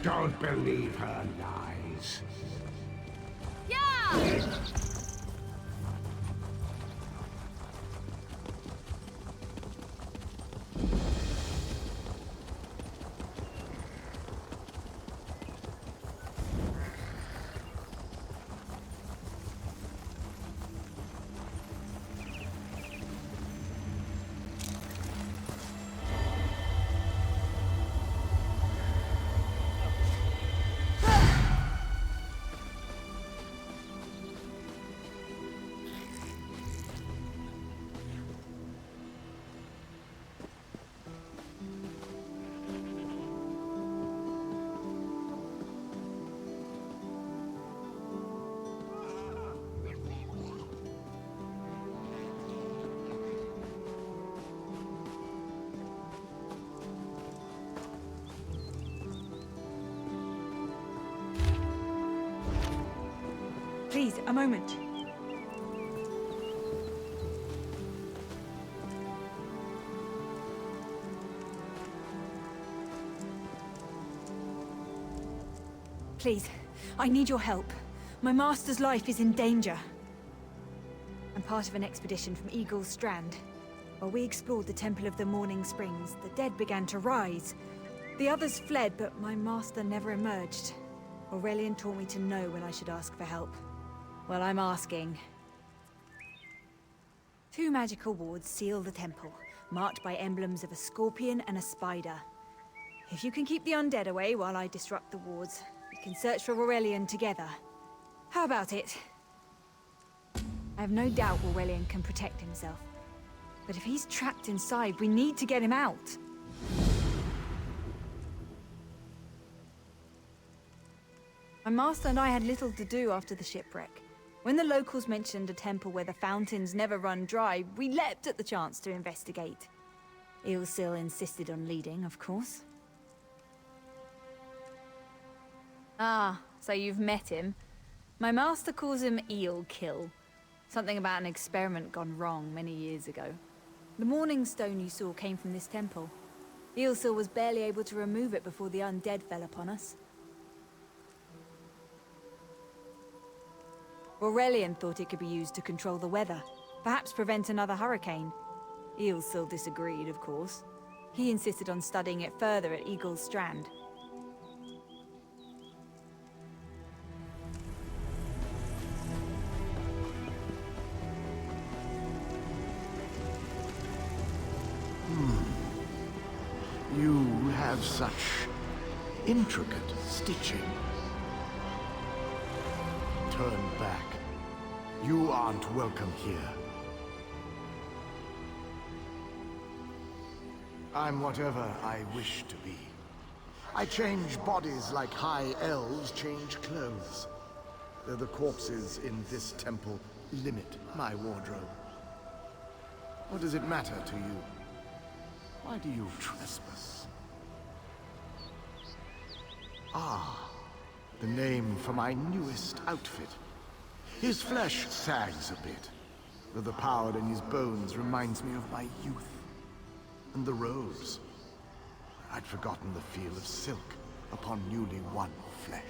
Don't believe her lies. Yeah! Please, a moment. Please, I need your help. My master's life is in danger. I'm part of an expedition from Eagle's Strand. While we explored the Temple of the Morning Springs, the dead began to rise. The others fled, but my master never emerged. Aurelian taught me to know when I should ask for help. Well, I'm asking. 2 magical wards seal the temple, marked by emblems of a scorpion and a spider. If you can keep the undead away while I disrupt the wards, we can search for Aurelian together. How about it? I have no doubt Aurelian can protect himself. But if he's trapped inside, we need to get him out. My master and I had little to do after the shipwreck. When the locals mentioned a temple where the fountains never run dry, we leapt at the chance to investigate. Elsweyr insisted on leading, of course. Ah, so you've met him. My master calls him Eel-Kill. Something about an experiment gone wrong many years ago. The Morning Stone you saw came from this temple. Elsweyr was barely able to remove it before the undead fell upon us. Aurelian thought it could be used to control the weather, perhaps prevent another hurricane. Elsweyr disagreed, of course. He insisted on studying it further at Eagle's Strand. You have such intricate stitching. Turn back. You aren't welcome here. I'm whatever I wish to be. I change bodies like high elves change clothes. Though the corpses in this temple limit my wardrobe. What does it matter to you? Why do you trespass? Ah, the name for my newest outfit. His flesh sags a bit, though the power in his bones reminds me of my youth. And the robes. I'd forgotten the feel of silk upon newly won flesh.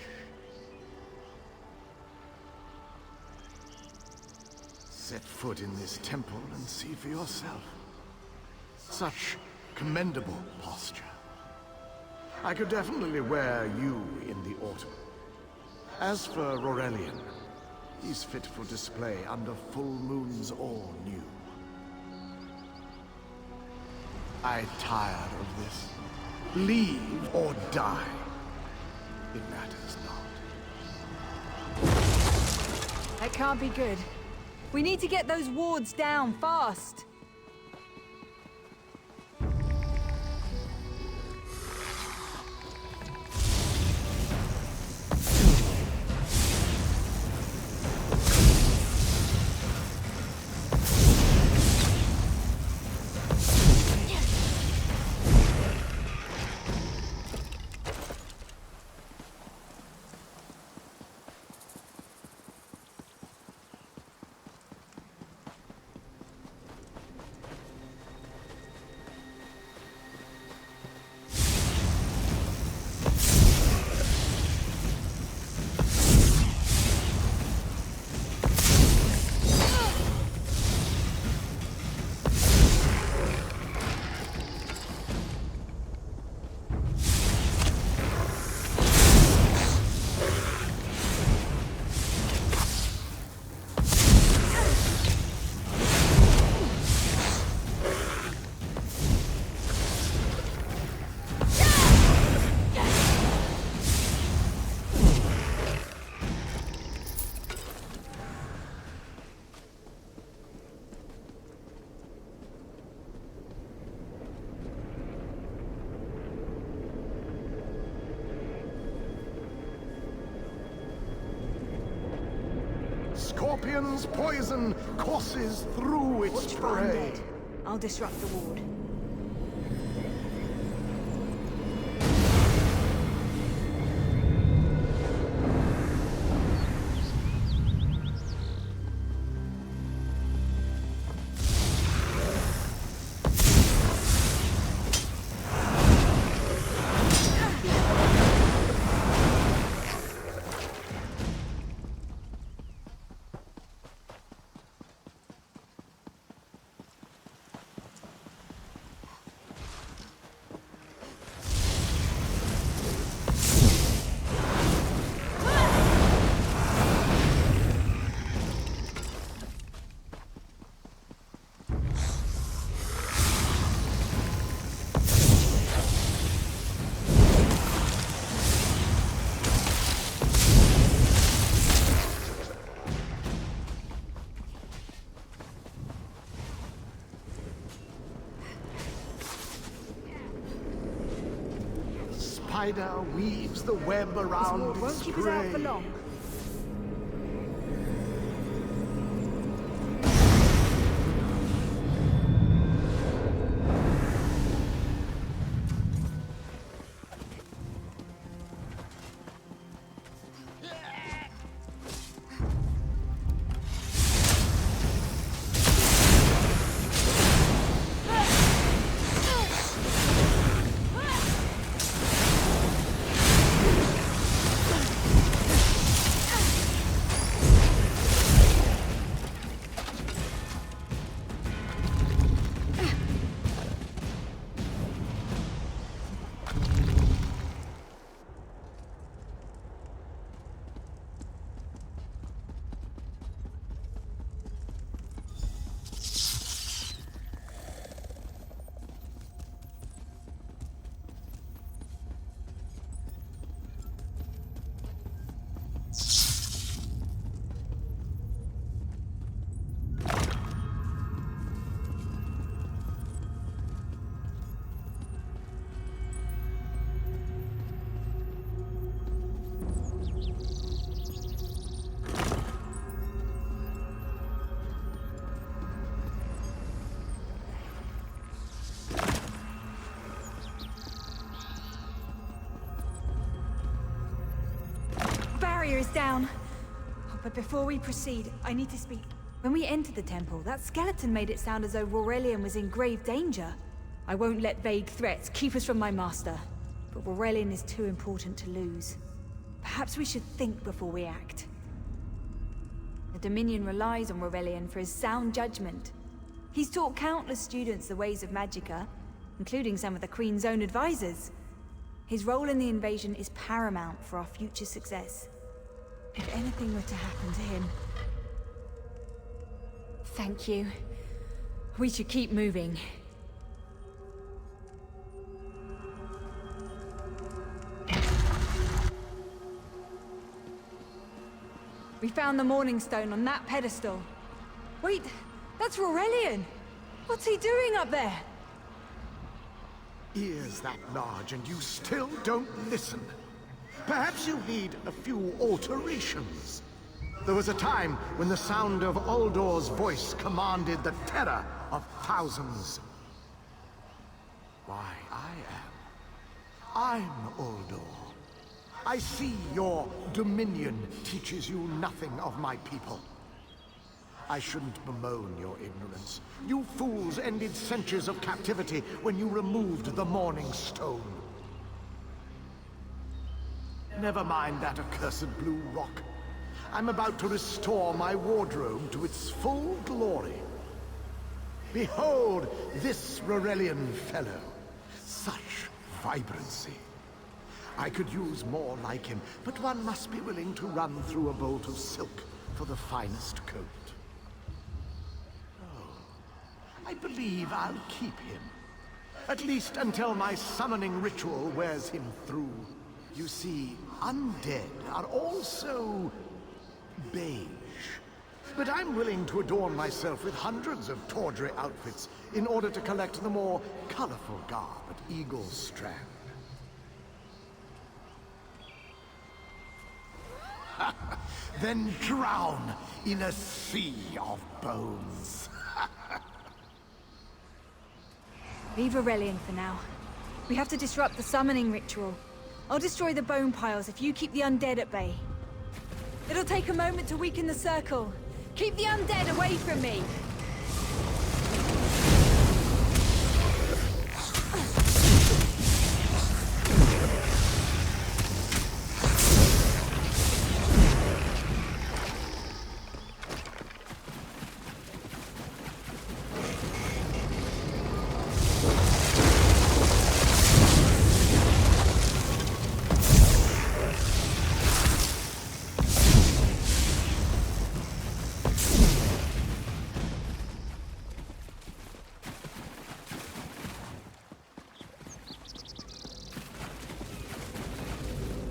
Set foot in this temple and see for yourself. Such commendable posture. I could definitely wear you in the autumn. As for Aurelian, he's fit for display under full moons or new. I'm tired of this. Leave or die. It matters not. That can't be good. We need to get those wards down fast. scorpion's poison courses through its Watch for prey. undead. I'll disrupt the ward. Spider weaves the web around This ward won't its keep us out for prey. long. Barrier is down. Oh, but before we proceed, I need to speak. When we entered the temple, that skeleton made it sound as though Aurelian was in grave danger. I won't let vague threats keep us from my master. But Aurelian is too important to lose. Perhaps we should think before we act. The Dominion relies on Aurelian for his sound judgment. He's taught countless students the ways of Magicka, including some of the Queen's own advisors. His role in the invasion is paramount for our future success. If anything were to happen to him... Thank you. We should keep moving. We found the Morning Stone on that pedestal. Wait, that's Aurelian! What's he doing up there? Ears that large and you still don't listen. Perhaps you need a few alterations. There was a time when the sound of Uldor's voice commanded the terror of thousands. Why, I'm Uldor. I see your Dominion teaches you nothing of my people. I shouldn't bemoan your ignorance. You fools ended centuries of captivity when you removed the Morning Stone. Never mind that accursed blue rock. I'm about to restore my wardrobe to its full glory. Behold this Aurelian fellow. Such vibrancy. I could use more like him, but one must be willing to run through a bolt of silk for the finest coat. I believe I'll keep him. At least until my summoning ritual wears him through. You see, undead are also beige. But I'm willing to adorn myself with hundreds of tawdry outfits in order to collect the more colorful garb at Eagle's Strand. then drown in a sea of bones. Leave Aurelian for now. We have to disrupt the summoning ritual. I'll destroy the bone piles if you keep the undead at bay. It'll take a moment to weaken the circle. Keep the undead away from me!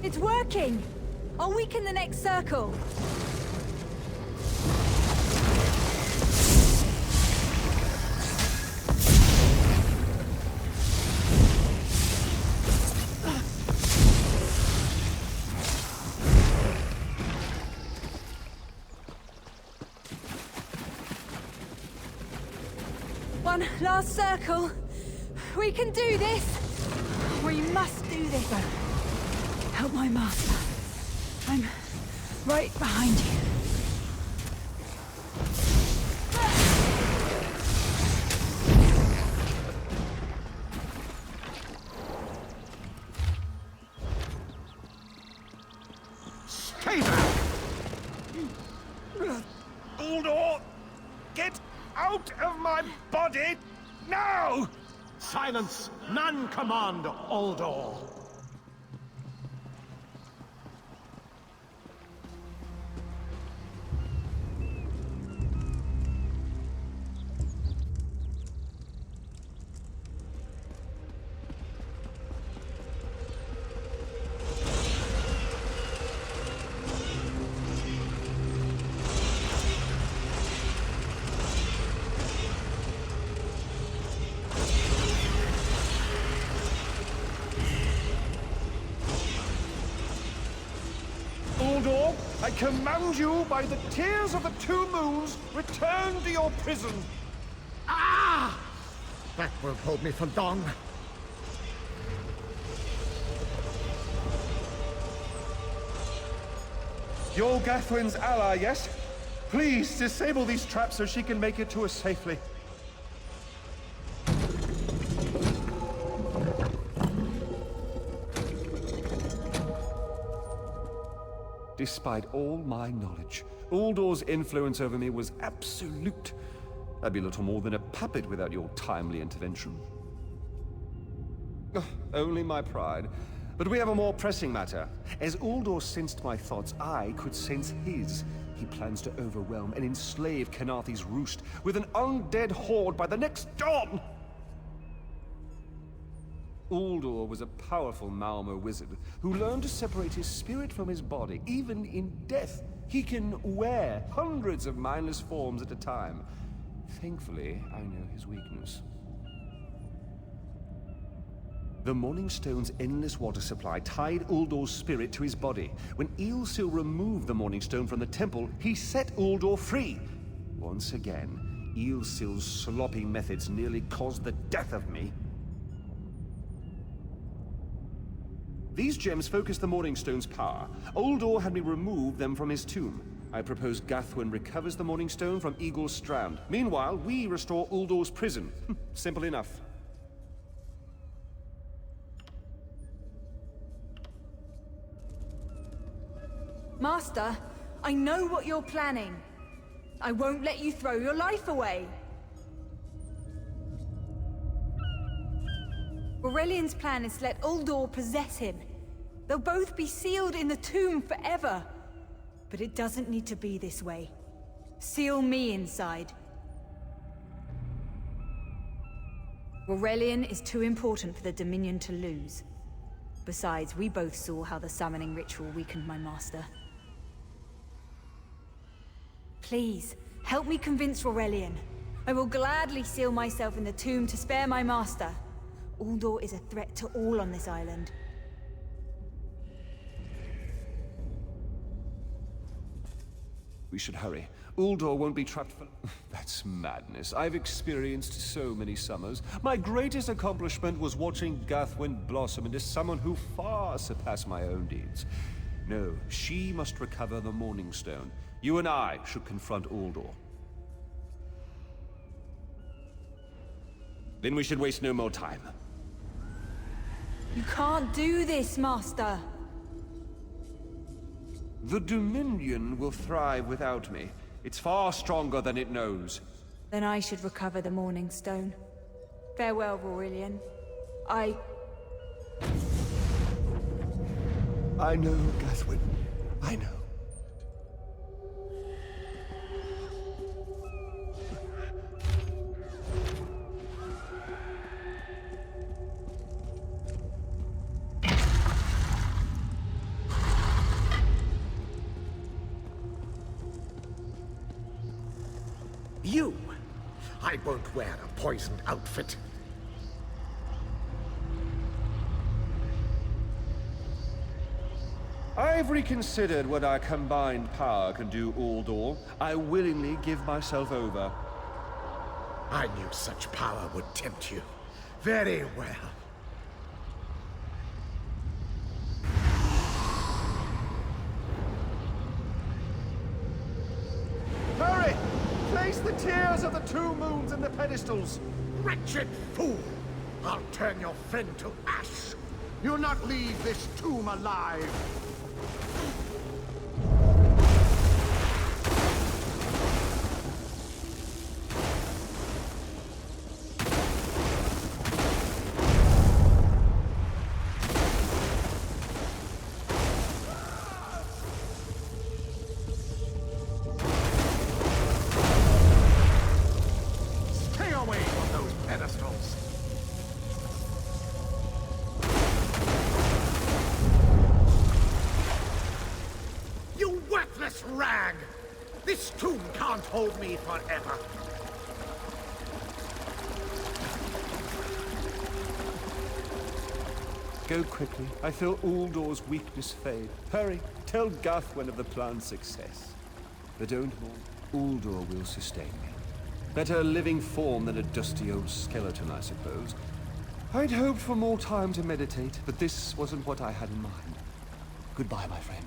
It's working! I'll weaken the next circle. One last circle. We can do this. We must do this. Help my master. I'm right behind you. Stay back! Uldor! Get out of my body! Now! Silence! None command Uldor! Uldor, I command you by the tears of the two moons, return to your prison! Ah! That won't hold me for long. You're Gathwin's ally, yes? Please, disable these traps so she can make it to us safely. Despite all my knowledge, Uldor's influence over me was absolute. I'd be little more than a puppet without your timely intervention. Only my pride. But we have a more pressing matter. As Uldor sensed my thoughts, I could sense his. He plans to overwhelm and enslave Kenarthi's roost with an undead horde by the next dawn! Uldor was a powerful Malmo wizard who learned to separate his spirit from his body, even in death. He can wear hundreds of mindless forms at a time. Thankfully, I know his weakness. The Morning Stone's endless water supply tied Uldor's spirit to his body. When Elsweyr removed the Morning Stone from the temple, he set Uldor free. Once again, Elswyr's sloppy methods nearly caused the death of me. These gems focus the Morning Stone's power. Uldor had me remove them from his tomb. I propose Gathwin recovers the Morning Stone from Eagle's Strand. Meanwhile, we restore Uldor's prison. Simple enough. Master, I know what you're planning. I won't let you throw your life away. Aurelian's plan is to let Uldor possess him. They'll both be sealed in the tomb forever. But it doesn't need to be this way. Seal me inside. Aurelian is too important for the Dominion to lose. Besides, we both saw how the summoning ritual weakened my master. Please, help me convince Aurelian. I will gladly seal myself in the tomb to spare my master. Uldor is a threat to all on this island. We should hurry. Uldor won't be trapped for... That's madness. I've experienced so many summers. My greatest accomplishment was watching Gathwin blossom into someone who far surpassed my own deeds. No, she must recover the Morning Stone. You and I should confront Uldor. Then we should waste no more time. You can't do this, Master! The Dominion will thrive without me. It's far stronger than it knows. Then I should recover the Morning Stone. Farewell, Aurelian. I know, Gathwin. I know. You! I won't wear a poisoned outfit. I've reconsidered what our combined power can do, Uldor. I willingly give myself over. I knew such power would tempt you. Very well. Hurry! Place the tears of the two moons in the pedestals. Wretched fool! I'll turn your friend to ash. You'll not leave this tomb alive. Stay away from those pedestals. You worthless rag! This tomb can't hold me forever. Go quickly. I feel Uldor's weakness fade. Hurry, tell Gathwin of the plan's success. But don't mourn. Uldor will sustain me. Better a living form than a dusty old skeleton, I suppose. I'd hoped for more time to meditate, but this wasn't what I had in mind. Goodbye, my friend.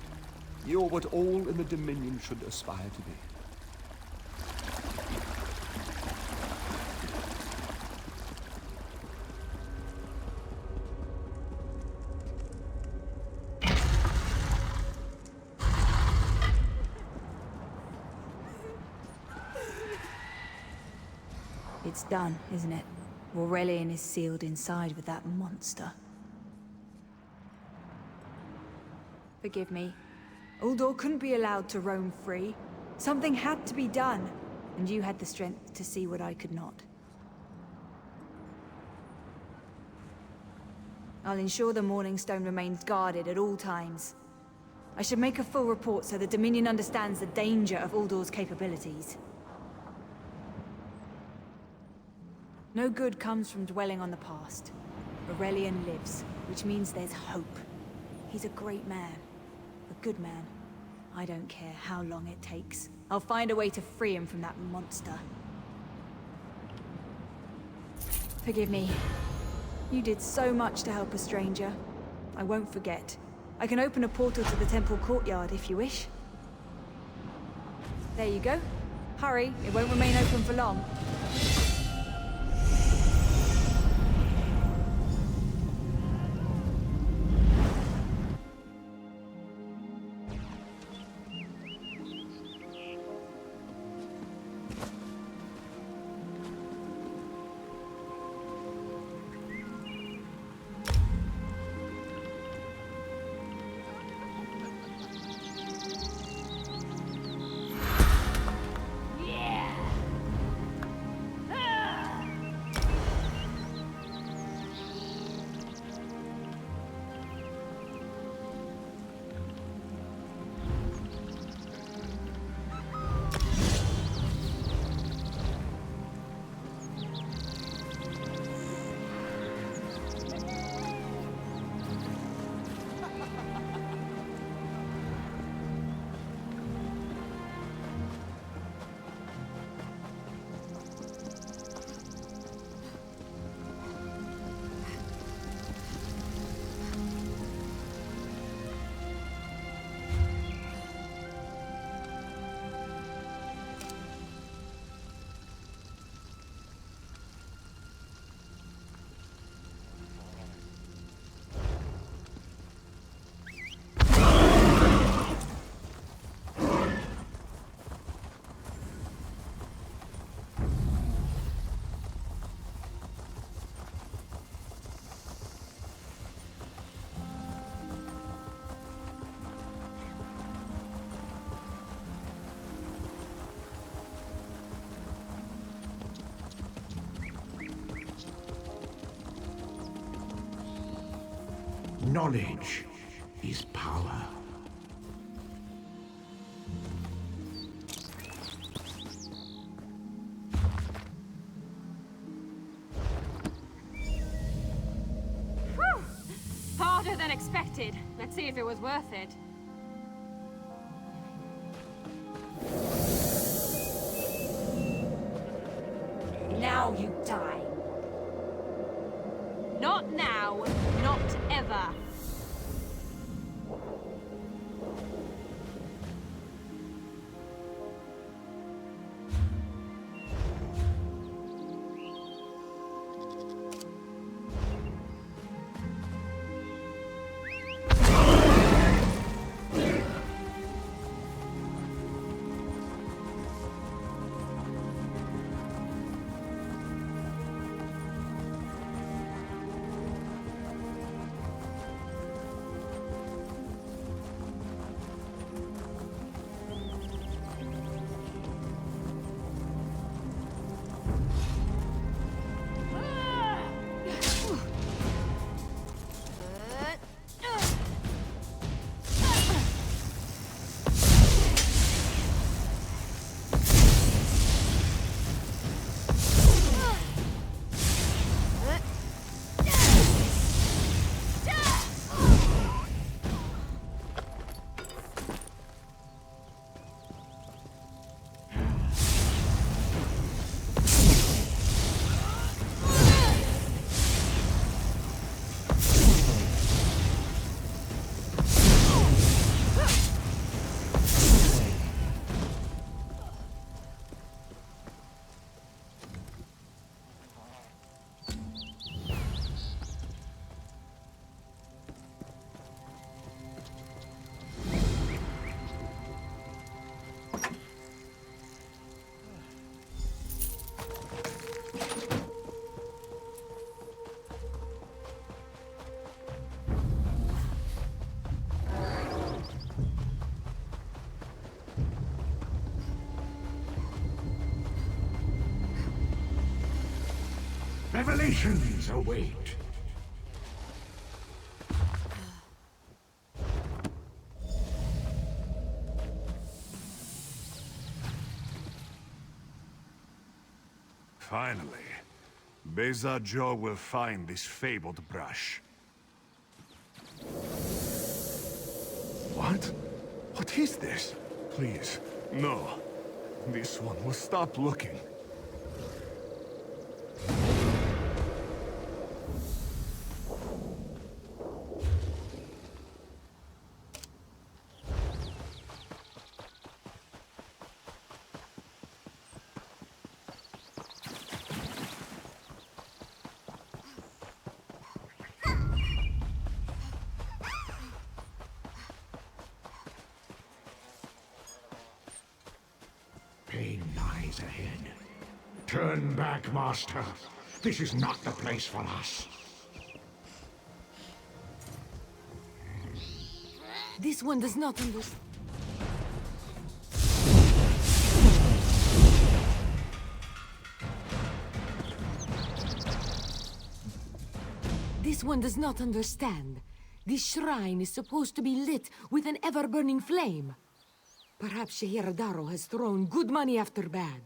You're what all in the Dominion should aspire to be. It's done, isn't it? Aurelian is sealed inside with that monster. Forgive me. Uldor couldn't be allowed to roam free. Something had to be done, and you had the strength to see what I could not. I'll ensure the Morning Stone remains guarded at all times. I should make a full report so the Dominion understands the danger of Uldor's capabilities. No good comes from dwelling on the past. Aurelian lives, which means there's hope. He's a great man. A good man. I don't care how long it takes. I'll find a way to free him from that monster. Forgive me. You did so much to help a stranger. I won't forget. I can open a portal to the temple courtyard if you wish. There you go. Hurry, it won't remain open for long. Knowledge is power. Whew! Harder than expected. Let's see if it was worth it. Now you die. Not now, not ever. Revelations await. Finally, Beza Joe will find this fabled brush. What? What is this? Please, no. This one will stop looking. Pain lies ahead. Turn back, Master. This is not the place for us. This one does not understand. This one does not understand. This shrine is supposed to be lit with an ever-burning flame. Perhaps Shehiradaro has thrown good money after bad.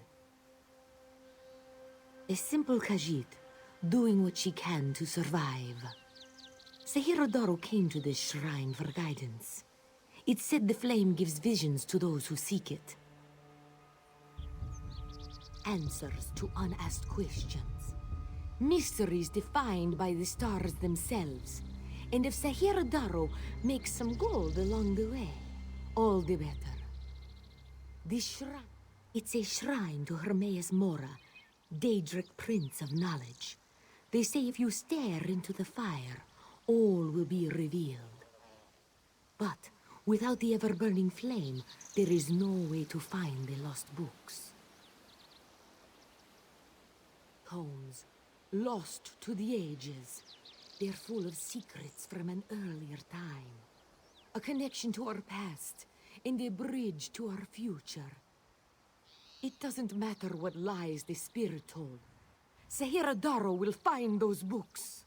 A simple Khajiit, doing what she can to survive. Shehiradaro came to this shrine for guidance. It said the flame gives visions to those who seek it. Answers to unasked questions. Mysteries defined by the stars themselves. And if Shehiradaro makes some gold along the way, all the better. This shrine, it's a shrine to Hermaeus Mora, Daedric Prince of Knowledge. They say if you stare into the fire, all will be revealed. But without the ever-burning flame, there is no way to find the lost books. Tomes, lost to the ages. They're full of secrets from an earlier time. A connection to our past, and a bridge to our future. It doesn't matter what lies the spirit told. Shehiradaro will find those books.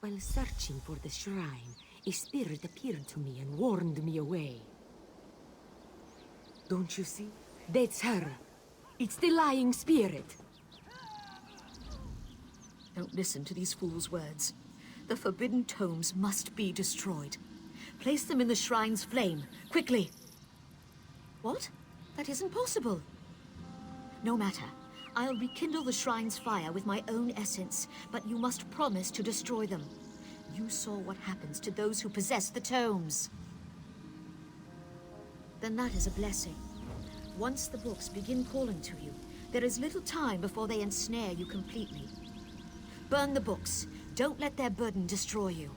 While searching for the shrine, a spirit appeared to me and warned me away. Don't you see? That's her. It's the lying spirit. Don't listen to these fools' words. The forbidden tomes must be destroyed. Place them in the shrine's flame, quickly. What? That isn't possible. No matter. I'll rekindle the shrine's fire with my own essence, but you must promise to destroy them. You saw what happens to those who possess the tomes. Then that is a blessing. Once the books begin calling to you, there is little time before they ensnare you completely. Burn the books. Don't let their burden destroy you.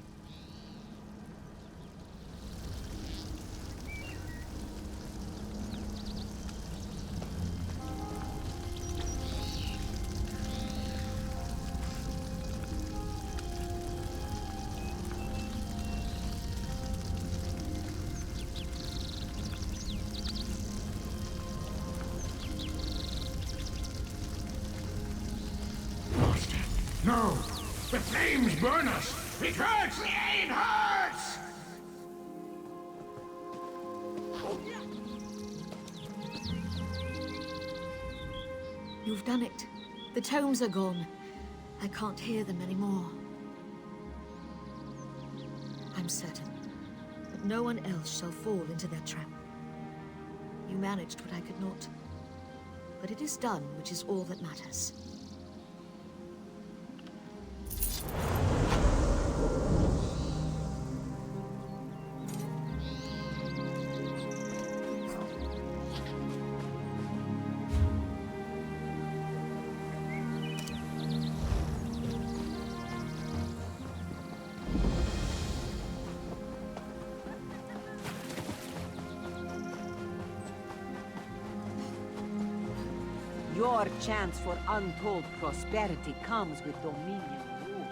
Master, no! The flames burn us! It hurts! It hurts! You've done it. The tomes are gone. I can't hear them anymore. I'm certain that no one else shall fall into their trap. You managed what I could not. But it is done, which is all that matters. Your chance for untold prosperity comes with dominion rule.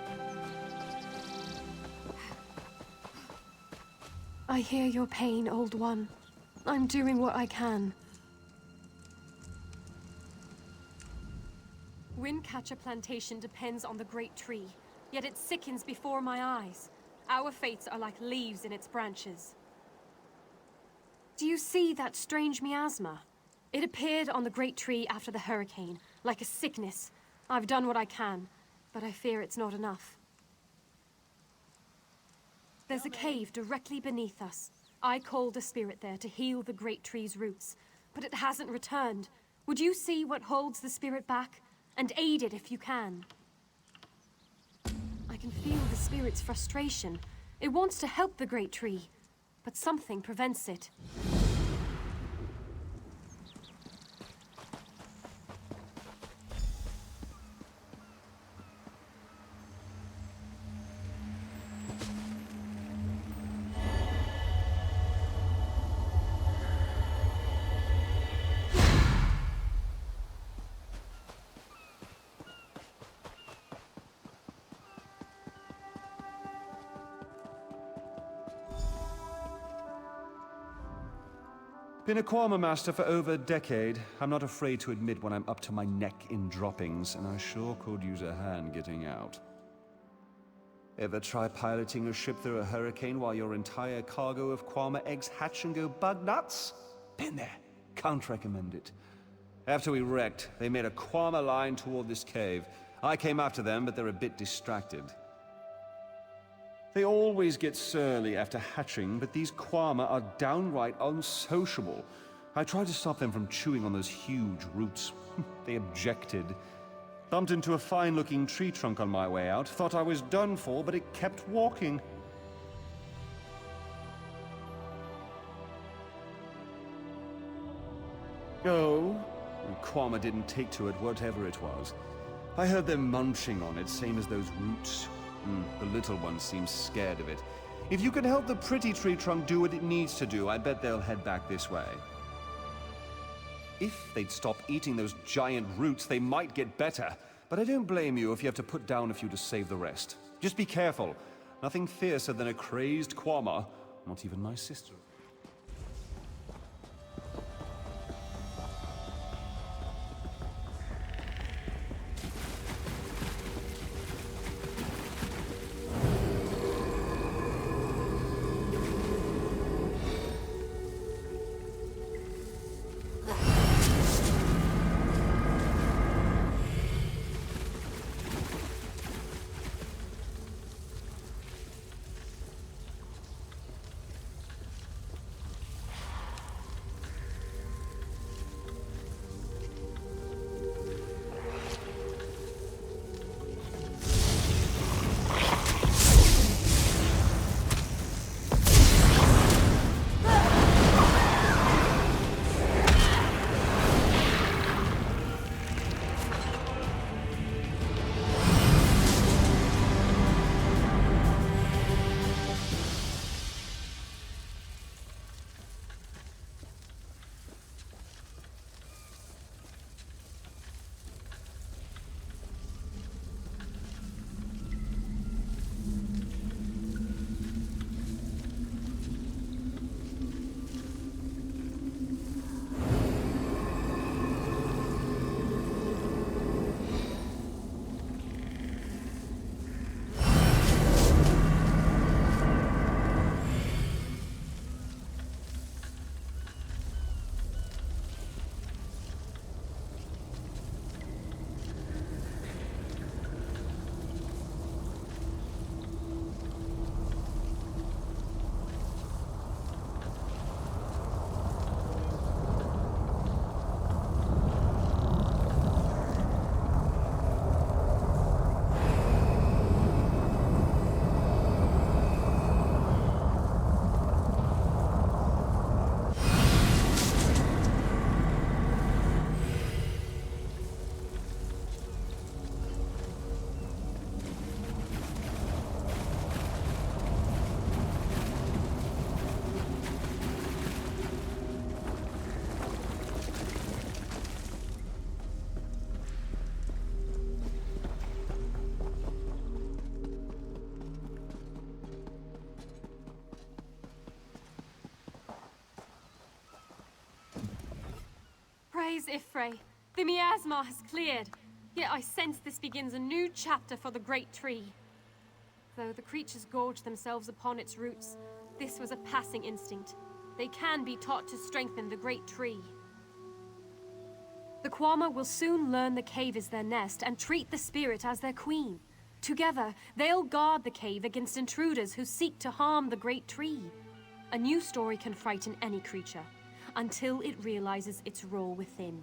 I hear your pain, Old One. I'm doing what I can. Windcatcher Plantation depends on the great tree, yet it sickens before my eyes. Our fates are like leaves in its branches. Do you see that strange miasma? It appeared on the great tree after the hurricane, like a sickness. I've done what I can, but I fear it's not enough. There's a cave directly beneath us. I called a spirit there to heal the great tree's roots, but it hasn't returned. Would you see what holds the spirit back, and aid it if you can? I can feel the spirit's frustration. It wants to help the great tree, but something prevents it. Been a Quama master for over a decade. I'm not afraid to admit when I'm up to my neck in droppings, and I sure could use a hand getting out. Ever try piloting a ship through a hurricane while your entire cargo of Quama eggs hatch and go bug nuts? Been there. Can't recommend it. After we wrecked, they made a Quama line toward this cave. I came after them, but they're a bit distracted. They always get surly after hatching, but these Quama are downright unsociable. I tried to stop them from chewing on those huge roots. They objected. Bumped into a fine-looking tree trunk on my way out, thought I was done for, but it kept walking. Oh, Quama didn't take to it, whatever it was. I heard them munching on it, same as those roots. The little one seems scared of it. If you can help the pretty tree trunk do what it needs to do, I bet they'll head back this way. If they'd stop eating those giant roots, they might get better. But I don't blame you if you have to put down a few to save the rest. Just be careful. Nothing fiercer than a crazed Quama. Not even my sister. Arise, Ifrey. The miasma has cleared, yet I sense this begins a new chapter for the great tree. Though the creatures gorge themselves upon its roots, this was a passing instinct. They can be taught to strengthen the great tree. The Kwama will soon learn the cave is their nest and treat the spirit as their queen. Together, they'll guard the cave against intruders who seek to harm the great tree. A new story can frighten any creature, until it realizes its role within.